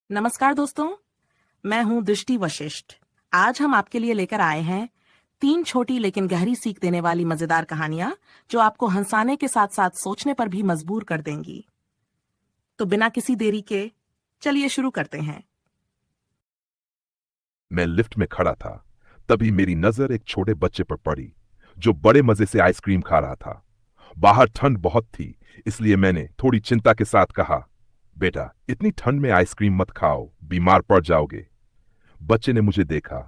नमस्कार दोस्तों, मैं हूं दृष्टि वशिष्ठ। आज हम आपके लिए लेकर आए हैं 3 छोटी लेकिन गहरी सीख देने वाली मजेदार कहानियां जो आपको हंसाने के साथ साथ सोचने पर भी मजबूर कर देंगी। तो बिना किसी देरी के चलिए शुरू करते हैं। मैं लिफ्ट में खड़ा था। तभी मेरी नजर एक छोटे बच्चे पर पड़ी जो बड़े मजे से आइसक्रीम खा रहा था। बाहर ठंड बहुत थी, इसलिए मैंने थोड़ी चिंता के साथ कहा, बेटा इतनी ठंड में आइसक्रीम मत खाओ, बीमार पड़ जाओगे। बच्चे ने मुझे देखा,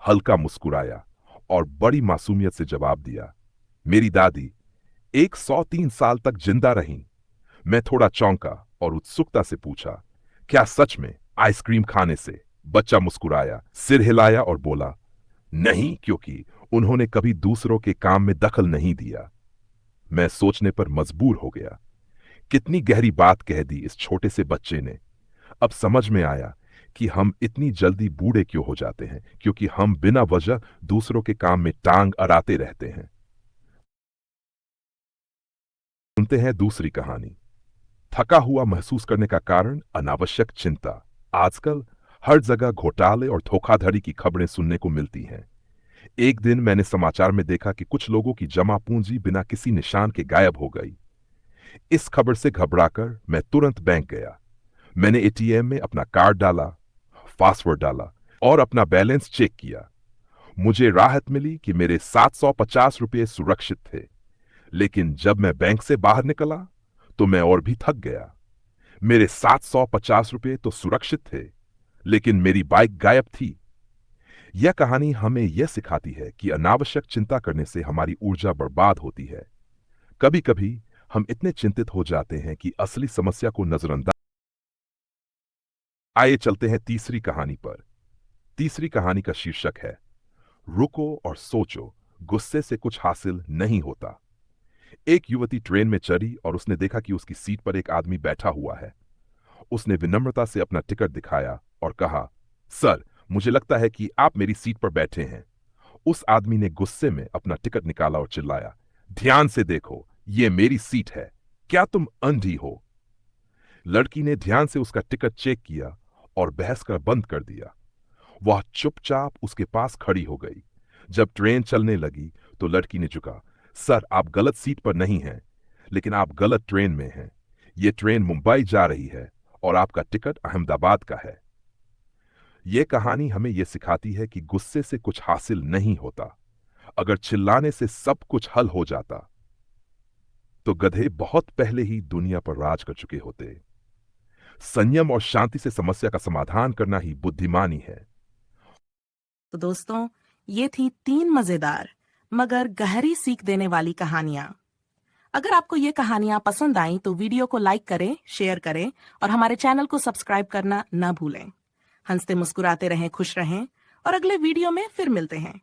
हल्का मुस्कुराया और बड़ी मासूमियत से जवाब दिया, मेरी दादी 103 साल तक जिंदा रहीं। मैं थोड़ा चौंका और उत्सुकता से पूछा, क्या सच में आइसक्रीम खाने से? बच्चा मुस्कुराया, सिर हिलाया और बोला, नहीं, क्योंकि उन्होंने कभी दूसरों के काम में दखल नहीं दिया। मैं सोचने पर मजबूर हो गया। कितनी गहरी बात कह दी इस छोटे से बच्चे ने। अब समझ में आया कि हम इतनी जल्दी बूढ़े क्यों हो जाते हैं, क्योंकि हम बिना वजह दूसरों के काम में टांग अड़ाते रहते हैं। सुनते हैं दूसरी कहानी। थका हुआ महसूस करने का कारण अनावश्यक चिंता। आजकल हर जगह घोटाले और धोखाधड़ी की खबरें सुनने को मिलती हैं। एक दिन मैंने समाचार में देखा कि कुछ लोगों की जमा पूंजी बिना किसी निशान के गायब हो गई। इस खबर से घबराकर मैं तुरंत बैंक गया। मैंने एटीएम में अपना कार्ड डाला, पासवर्ड डाला और अपना बैलेंस चेक किया। मुझे राहत मिली कि मेरे 750 रुपये सुरक्षित थे। लेकिन जब मैं बैंक से बाहर निकला तो मैं और भी थक गया। मेरे 750 रुपये तो सुरक्षित थे, लेकिन मेरी बाइक गायब थी। यह कहानी हमें यह सिखाती है कि अनावश्यक चिंता करने से हमारी ऊर्जा बर्बाद होती है। कभी कभी हम इतने चिंतित हो जाते हैं कि असली समस्या को नजरअंदाज। आइए चलते हैं तीसरी कहानी पर। तीसरी कहानी का शीर्षक है, रुको और सोचो, गुस्से से कुछ हासिल नहीं होता। एक युवती ट्रेन में चढ़ी और उसने देखा कि उसकी सीट पर एक आदमी बैठा हुआ है। उसने विनम्रता से अपना टिकट दिखाया और कहा, सर, मुझे लगता है कि आप मेरी सीट पर बैठे हैं। उस आदमी ने गुस्से में अपना टिकट निकाला और चिल्लाया, ध्यान से देखो, ये मेरी सीट है, क्या तुम अंधी हो? लड़की ने ध्यान से उसका टिकट चेक किया और बहस कर बंद कर दिया। वह चुपचाप उसके पास खड़ी हो गई। जब ट्रेन चलने लगी तो लड़की ने झुका, सर, आप गलत सीट पर नहीं हैं, लेकिन आप गलत ट्रेन में हैं। ये ट्रेन मुंबई जा रही है और आपका टिकट अहमदाबाद का है। यह कहानी हमें यह सिखाती है कि गुस्से से कुछ हासिल नहीं होता। अगर चिल्लाने से सब कुछ हल हो जाता तो गधे बहुत पहले ही दुनिया पर राज कर चुके होते। संयम और शांति से समस्या का समाधान करना ही बुद्धिमानी है। तो दोस्तों, ये थी 3 मजेदार मगर गहरी सीख देने वाली कहानियां। अगर आपको ये कहानियां पसंद आई तो वीडियो को लाइक करें, शेयर करें और हमारे चैनल को सब्सक्राइब करना न भूलें। हंसते मुस्कुराते रहें, खुश रहें और अगले वीडियो में फिर मिलते हैं।